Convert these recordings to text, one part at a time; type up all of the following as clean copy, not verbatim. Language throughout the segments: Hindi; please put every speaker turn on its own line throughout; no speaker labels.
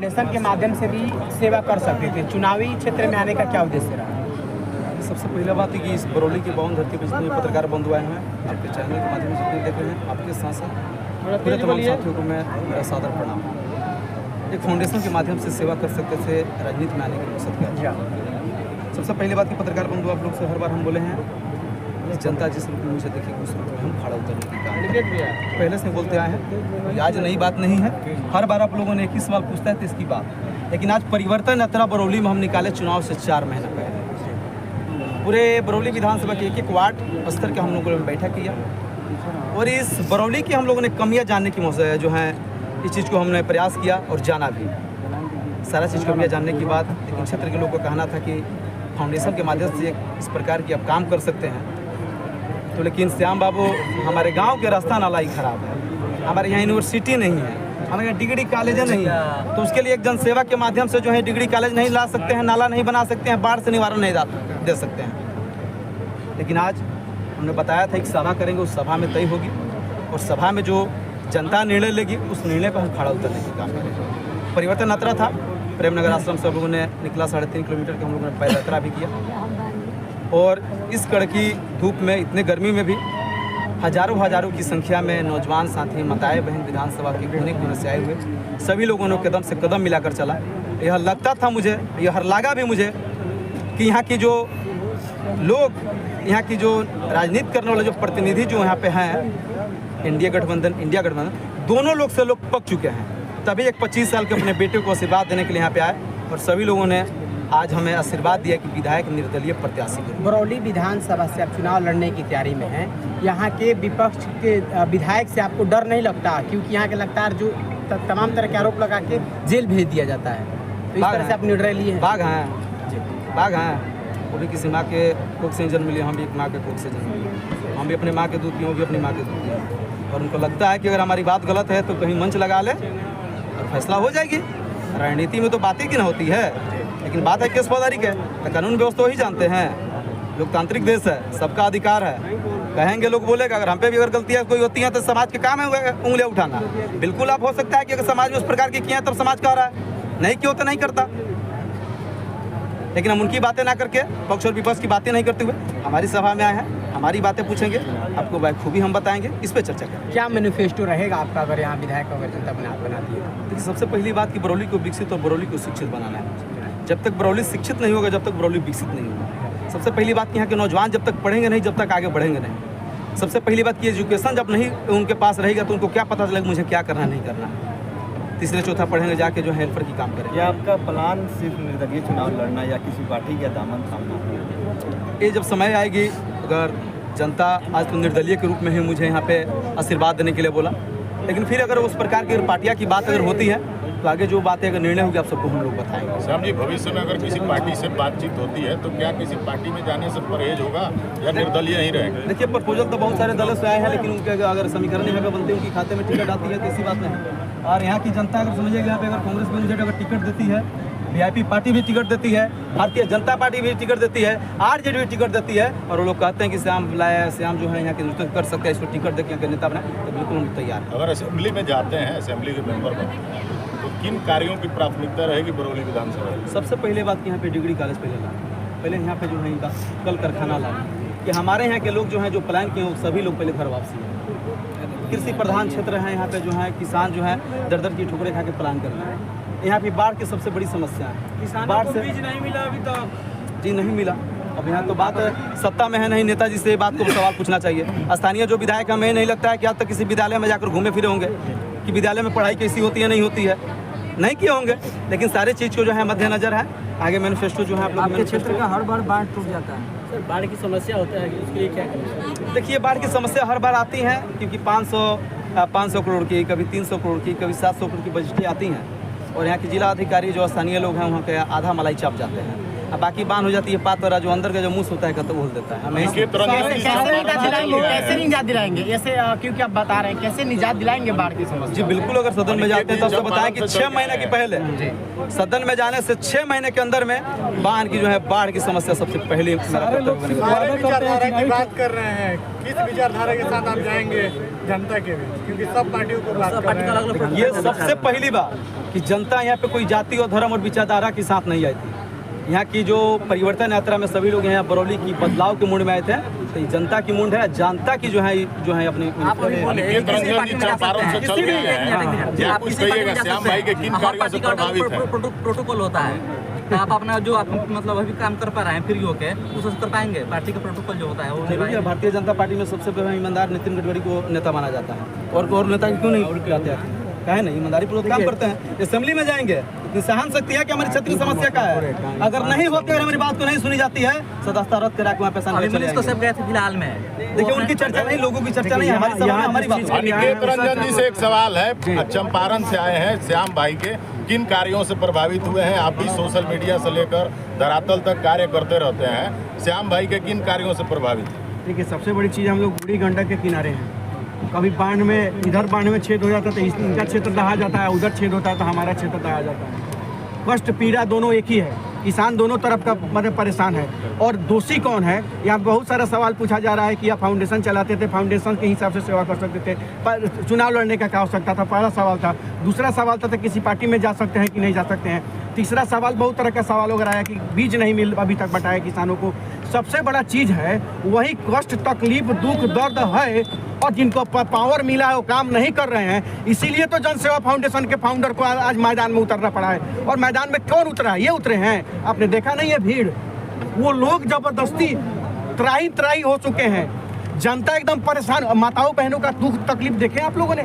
फाउंडेशन के माध्यम से भी सेवा कर सकते थे, चुनावी क्षेत्र में आने का क्या उद्देश्य रहा?
सबसे पहला बात है कि इस बरौली की पावन धरती पर जितने पत्रकार बंधु आए हैं, आपके चैनल के माध्यम से जितने देख रहे हैं, आपके साथ साथ पूरे तमाम साथियों को मैं मेरा सादर प्रणाम। एक फाउंडेशन के माध्यम से सेवा कर सकते थे, राजनीति में आने की मकसद क्या है। सबसे पहली बात कि पत्रकार बंधु आप लोग से हर बार हम बोले हैं कि जनता जिस रूप में मुझे देखेगी उस रूप में हम खड़ा उतरने की काम पहले से बोलते आए हैं। आज नई बात नहीं है, हर बार आप लोगों ने एक ही सवाल पूछता है तो इसकी बात, लेकिन आज परिवर्तन यात्रा बरौली में हम निकाले चुनाव से 4 महीना पहले। पूरे बरौली विधानसभा के एक वार्ड स्तर के हम लोगों ने बैठक किया और इस बरौली की हम लोगों ने कमियां जानने की जो है इस चीज़ को हमने प्रयास किया और जाना भी सारा चीज़ कमियां जानने के बाद। लेकिन क्षेत्र के लोगों का कहना था कि फाउंडेशन के माध्यम से इस प्रकार की आप काम कर सकते हैं, तो लेकिन श्याम बाबू हमारे गाँव के रास्ता नाला ही खराब है, हमारे यहाँ यूनिवर्सिटी नहीं है, हमारे यहाँ डिग्री कॉलेज नहीं है, तो उसके लिए एक जनसेवा के माध्यम से जो है डिग्री कॉलेज नहीं ला सकते हैं, नाला नहीं बना सकते हैं, बाढ़ से निवारण नहीं दे सकते हैं। लेकिन आज हमने बताया था एक सभा करेंगे, उस सभा में तय होगी और सभा में जो जनता निर्णय लेगी उस निर्णय पर हम खड़ा उतरने की काम करेंगे। परिवर्तन यात्रा था, प्रेमनगर आश्रम से हम लोगों ने निकला 3.5 किलोमीटर के हम लोगों ने पैदल यात्रा भी किया और इस कड़की धूप में इतने गर्मी में भी हजारों की संख्या में नौजवान साथी माताएं बहन विधानसभा के कोने से आए हुए सभी लोगों ने कदम से कदम मिलाकर चला। यह लगता था मुझे, यह लगा भी मुझे कि यहाँ की जो लोग, यहाँ की जो राजनीति करने वाले जो प्रतिनिधि जो यहाँ पे हैं, इंडिया गठबंधन दोनों लोग से लोग पक चुके हैं। तभी एक 25 साल के अपने बेटे को आशीर्वाद देने के लिए यहाँ पे आए और सभी लोगों ने आज हमें आशीर्वाद दिया कि विधायक निर्दलीय प्रत्याशी करें।
बरौली विधानसभा से आप चुनाव लड़ने की तैयारी में हैं, यहाँ के विपक्ष के विधायक से आपको डर नहीं लगता? क्योंकि यहाँ के लगातार जो तमाम तरह के आरोप लगा के जेल भेज दिया जाता है, तो इस तरह से आप निर्णय लिए हैं?
बाघ हैं, वो भी किसी माँ के कोख से जन्म लिए, हम भी एक माँ के कोख से जन्म लिए, हम भी अपनी माँ के दूध पिए, वो भी अपनी माँ के दूध पिए। और उनको लगता है कि अगर हमारी बात गलत है तो कहीं मंच लगा ले और फैसला हो जाएगी। राजनीति में तो बातें की ना होती है, लेकिन बात है केस फौजदारी के, तो कानून व्यवस्था वही जानते हैं। लोकतांत्रिक देश है, सबका अधिकार है, कहेंगे लोग बोलेगा। अगर हम पे भी अगर गलतियाँ कोई होती हैं तो समाज के काम है उंगलियाँ उठाना। बिल्कुल आप हो सकता है कि अगर समाज में उस प्रकार की किए हैं तब समाज कह रहा है, नहीं क्यों तो नहीं करता। लेकिन हम उनकी बातें ना करके, पक्ष और विपक्ष की बातें नहीं करते हुए हमारी सभा में आए हैं, हमारी बातें पूछेंगे, आपको बखूबी हम बताएंगे, इस पे चर्चा करेंगे।
क्या मैनिफेस्टो रहेगा आपका अगर यहाँ विधायक अगर जनता बनाती है?
देखिए, सबसे पहली बात कि बरौली को विकसित और बरौली को शिक्षित बनाना है। जब तक बरौली शिक्षित नहीं होगा, जब तक बरौली विकसित नहीं होगा। सबसे पहली बात कि यहाँ के नौजवान जब तक पढ़ेंगे नहीं, जब तक आगे बढ़ेंगे नहीं। सबसे पहली बात कि एजुकेशन जब नहीं उनके पास रहेगा तो उनको क्या पता चलेगा मुझे क्या करना नहीं करना। तीसरे चौथा पढ़ेंगे जाके जो हेल्पर की काम करेंगे।
या आपका प्लान सिर्फ निर्दलीय चुनाव लड़ना या किसी पार्टी का दामन थामना?
ये जब समय आएगी, अगर जनता आज तो निर्दलीय के रूप में ही मुझे यहाँ पे आशीर्वाद देने के लिए बोला, लेकिन फिर अगर उस प्रकार की पार्टियाँ की बात अगर होती है तो आगे जो बातें अगर निर्णय होगी आप सबको हम लोग बताएंगे।
श्याम जी, भविष्य में अगर किसी पार्टी से बातचीत होती है तो क्या किसी पार्टी में जाने से परहेज होगा या निर्दलीय ही रहेगा?
देखिए, प्रपोजल तो बहुत सारे दलों से आए हैं, लेकिन उनके अगर समीकरण यहाँ पे बनते हैं, उनके खाते में टिकट आती है तो ऐसी बात नहीं। और यहाँ की जनता अगर समझिएगा, यहाँ पे अगर कांग्रेस भी मुझे अगर टिकट देती है, वीआईपी पार्टी भी टिकट देती है, भारतीय जनता पार्टी भी टिकट देती है, आरजेडी भी टिकट देती है, और वो लोग कहते हैं कि श्याम लाया, श्याम जो है यहाँ के नेतृत्व कर सकते हैं, इसको टिकट देकर यहाँ के नेता बनाए, तो बिल्कुल हम तैयार हैं।
अगर असेंबली में जाते हैं, असेंबली के मेंबर बनते हैं, तो किन कार्यों की प्राथमिकता रहेगी बरौली विधानसभा?
सबसे पहले बात कि यहाँ पे डिग्री कॉलेज पहले लाना, पहले यहाँ पे जो है इनका कल कारखाना लाना, कि हमारे यहाँ के लोग जो हैं जो प्लान किए सभी लोग पहले घर वापसी है। कृषि प्रधान क्षेत्र है, यहाँ पे जो है किसान जो है दर की ठोकरें खा के प्लान कर रहे हैं। यहाँ पे बाढ़ की सबसे बड़ी समस्या है, बाढ़ से बीज नहीं मिला अभी तक। जी नहीं मिला, अब यहाँ तो बात सत्ता में है नहीं, नेताजी से बात को सवाल पूछना चाहिए। स्थानीय जो विधायक हमें नहीं लगता है कि आज तक किसी विद्यालय में जाकर घूमे फिरे होंगे कि विद्यालय में पढ़ाई कैसी होती है नहीं होती है, नहीं किए होंगे। लेकिन सारे चीज़ को जो है मद्देनजर है, आगे मैनिफेस्टो जो है आप लोग
क्षेत्र का हर बार बाढ़ टूट जाता है। सर, बाढ़ की समस्या होता है, उसके लिए क्या करें?
देखिए, बाढ़ की समस्या हर बार आती है, क्योंकि 500 करोड़ की, कभी 300 करोड़ की, कभी 700 करोड़ की बजटें आती हैं, और यहाँ के जिला अधिकारी जो स्थानीय लोग हैं वहाँ के आधा मलाई चाप जाते हैं। अब बाकी बांध हो जाती है पात और जो अंदर का जो मुंह होता है तो बोल देता है हमें
इनके तरह
कैसे निजात दिलाएंगे ऐसे क्योंकि आप बता रहे हैं कैसे निजात दिलाएंगे बाढ़ की समस्या?
जी बिल्कुल, अगर सदन में जाते हैं तो आपको बताएं कि 6 महीने के पहले सदन में जाने से 6 महीने के अंदर में बाढ़ की जो है बाढ़ की समस्या सबसे पहले
विचारधारा की बात कर रहे हैं, किस विचारधारा के साथ आप जाएंगे जनता के बीच, क्योंकि सब पार्टियों को बात कर रहे हैं।
ये सबसे पहली बार कि जनता यहाँ पे कोई जाति और धर्म और विचारधारा के साथ नहीं आई थी। यहाँ की जो परिवर्तन यात्रा में सभी लोग यहाँ बरौली की बदलाव के मूड में आए थे, तो ये जनता की मूड है, जनता की जो है अपनी
चंपारण से चल गए हैं। क्या कुछ कहिएगा श्याम भाई के किन कार्यों से प्रभावित है?
प्रोटोकॉल होता है तो आप अपना जो आप मतलब अभी काम कर पा रहे हैं फ्री होके उसे कर पाएंगे। पार्टी का प्रोटोकॉल जो होता है वो
जरूरी। भारतीय जनता पार्टी में सबसे पहले ईमानदार नितिन गडकरी को नेता माना जाता है, और नेता क्यों नहीं आते हैं? कहे नहीं, ईमानदारी पूर्वक काम करते हैं। असेंबली में जाएंगे, इतनी सहन शक्ति है कि हमारी क्षेत्रीय समस्या का है, अगर नहीं होती और हमारी बात को नहीं सुनी जाती है सदस्यता रद्द करा के वहाँ पे
सब गए थे फिलहाल में।
देखिए उनकी चर्चा नहीं, लोगों की चर्चा नहीं, हमारी सभा में हमारी बात।
अनिकेत रंजन जी से एक सवाल है, चंपारण से आए हैं श्याम भाई के, किन कार्यों से प्रभावित हुए हैं? आप भी सोशल मीडिया से लेकर धरातल तक कार्य करते रहते हैं, श्याम भाई के किन कार्यों से प्रभावित?
देखिए सबसे बड़ी चीज़, हम लोग बूढ़ी गंडक के किनारे हैं। कभी बाढ़ में इधर बाढ़ में छेद हो जाता है तो इनका क्षेत्र दहा जाता है, उधर छेद होता है तो हमारा क्षेत्र दहा जाता है। कष्ट पीड़ा दोनों एक ही है, किसान दोनों तरफ का मतलब परेशान है। और दोषी कौन है? यहाँ बहुत सारा सवाल पूछा जा रहा है कि आप फाउंडेशन चलाते थे, फाउंडेशन के हिसाब से सेवा कर सकते थे, पर चुनाव लड़ने का क्या आवश्यकता था? पहला सवाल था। दूसरा सवाल था किसी पार्टी में जा सकते हैं कि नहीं जा सकते हैं। तीसरा सवाल बहुत तरह का सवाल वगैरह आया कि बीज नहीं मिल अभी तक बटाया किसानों को। सबसे बड़ा चीज़ है वही कष्ट तकलीफ दुख दर्द है, और जिनको पावर मिला है वो काम नहीं कर रहे हैं। इसीलिए तो जनसेवा फाउंडेशन के फाउंडर को आज मैदान में उतरना पड़ा है। और मैदान में कौन उतरा है? ये उतरे हैं, आपने देखा नहीं है भीड़, वो लोग जबरदस्ती त्राही हो चुके हैं। जनता एकदम परेशान, माताओं बहनों का दुख तकलीफ देखे आप लोगों ने,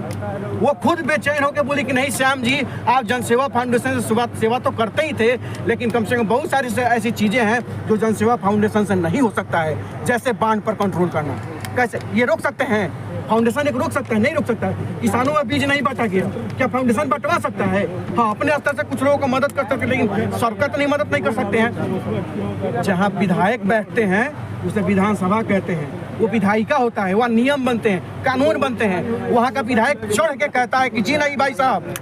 वो खुद बेचैन होकर बोली कि नहीं श्याम जी आप जनसेवा फाउंडेशन से सेवा तो करते ही थे, लेकिन कम से कम बहुत सारी ऐसी चीज़ें हैं जो जनसेवा फाउंडेशन से नहीं हो सकता है, जैसे बाढ़ पर कंट्रोल करना। कैसे ये रोक सकते हैं? फाउंडेशन एक रोक सकता है? नहीं रोक सकता है। किसानों में बीज नहीं बटा गया, क्या फाउंडेशन बंटवा सकता है? हाँ, अपने स्तर से कुछ लोगों को मदद कर सकते हैं, लेकिन सरकार तो नहीं मदद नहीं कर सकते हैं। जहाँ विधायक बैठते हैं उसे विधानसभा कहते हैं, वो विधायिका होता है, वहाँ नियम बनते हैं, कानून बनते हैं। वहाँ का विधायक चढ़ के कहता है कि जी नहीं भाई साहब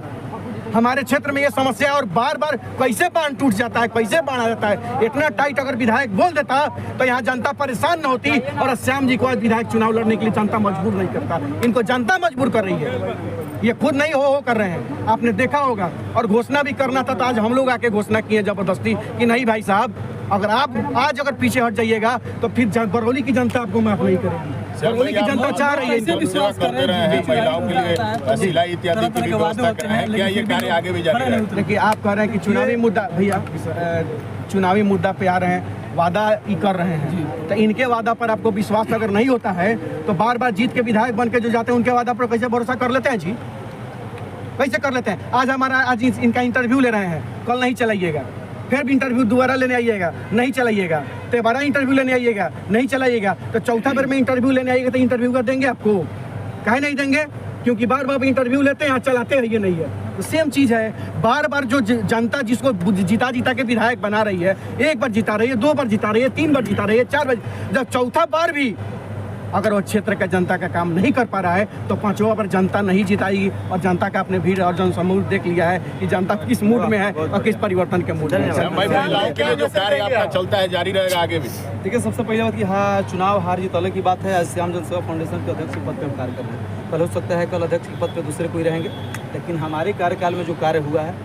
हमारे क्षेत्र में ये समस्या है, और बार बार कैसे बांध टूट जाता है, कैसे बाढ़ आ जाता है। इतना टाइट अगर विधायक बोल देता तो यहाँ जनता परेशान न होती, और श्याम जी को आज विधायक चुनाव लड़ने के लिए जनता मजबूर नहीं करता। इनको जनता मजबूर कर रही है, ये खुद नहीं हो कर रहे हैं, आपने देखा होगा। और घोषणा भी करना था तो आज हम लोग आके घोषणा किए जबरदस्ती कि नहीं भाई साहब अगर आप आज अगर पीछे हट जाइएगा तो फिर बरौली की जनता आपको माफ नहीं करेगी। बरौली की जनता चाह रही है,
विश्वास करते रहे हैं, महिलाओं के लिए सिलाई इत्यादि की व्यवस्था कर रहे हैं, क्या ये कार्य आगे भी जारी रहेगा?
देखिए आप कह रहे हैं कि चुनावी मुद्दा, भैया चुनावी मुद्दा पे आ रहे हैं, वादा ही कर रहे हैं, तो इनके वादा पर आपको विश्वास अगर नहीं होता है तो बार बार जीत के विधायक बन के जो जाते हैं उनके वादा पर कैसे भरोसा कर लेते हैं जी? कैसे कर लेते हैं? आज इनका इंटरव्यू ले रहे हैं, कल नहीं चलाइएगा, फिर भी इंटरव्यू दोबारा लेने आइएगा, नहीं चलाइएगा, दोबारा इंटरव्यू लेने आइएगा, नहीं चलाइएगा, तो चौथा बार में इंटरव्यू लेने आइएगा तो इंटरव्यू कर देंगे आपको? काहे नहीं देंगे? क्योंकि बार बार इंटरव्यू लेते हैं, यहाँ चलाते हैं, ये नहीं है। तो सेम चीज़ है, बार बार जो जनता जिसको जीता के विधायक बना रही है, एक बार जिता रही है, 2 बार जिता रही है, 3 बार जिता रही है, 4 बार, जब चौथा बार भी अगर वो क्षेत्र का जनता का काम नहीं कर पा रहा है तो 5वां बार जनता नहीं जिताएगी। और जनता का अपने भीड़ और जनसमूह देख लिया है कि जनता किस मूड में है और किस परिवर्तन के मूड में है।
महिलाओं के लिए जो कार्य आपका चलता है जारी रहेगा आगे भी?
देखिए सबसे पहले बात कि हाँ, चुनाव हार जीत अलग की बात है। आज श्याम जनसेवा फाउंडेशन के अध्यक्ष के पद पर हम कार्य कर रहे हैं, कल हो सकता है कल अध्यक्ष के पद पर दूसरे कोई रहेंगे, लेकिन हमारे कार्यकाल में जो कार्य हुआ है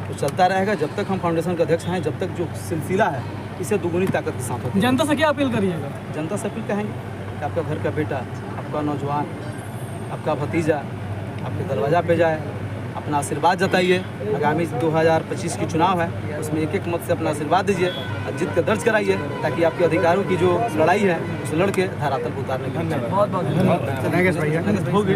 वो चलता रहेगा जब तक हम फाउंडेशन के अध्यक्ष हैं, जब तक जो सिलसिला है इसे दुगुनी ताकत के साथ होती है।
जनता से क्या अपील करिएगा?
जनता से अपील कहेंगे कि आपका घर का बेटा, आपका नौजवान, आपका भतीजा आपके दरवाज़ा पे जाए, अपना आशीर्वाद जताइए। आगामी 2025 की चुनाव है, उसमें एक एक मत से अपना आशीर्वाद दीजिए और जीत के दर्ज कराइए, ताकि आपके अधिकारों की जो लड़ाई है उस लड़ के धरातल पर उतारने की।
बहुत बहुत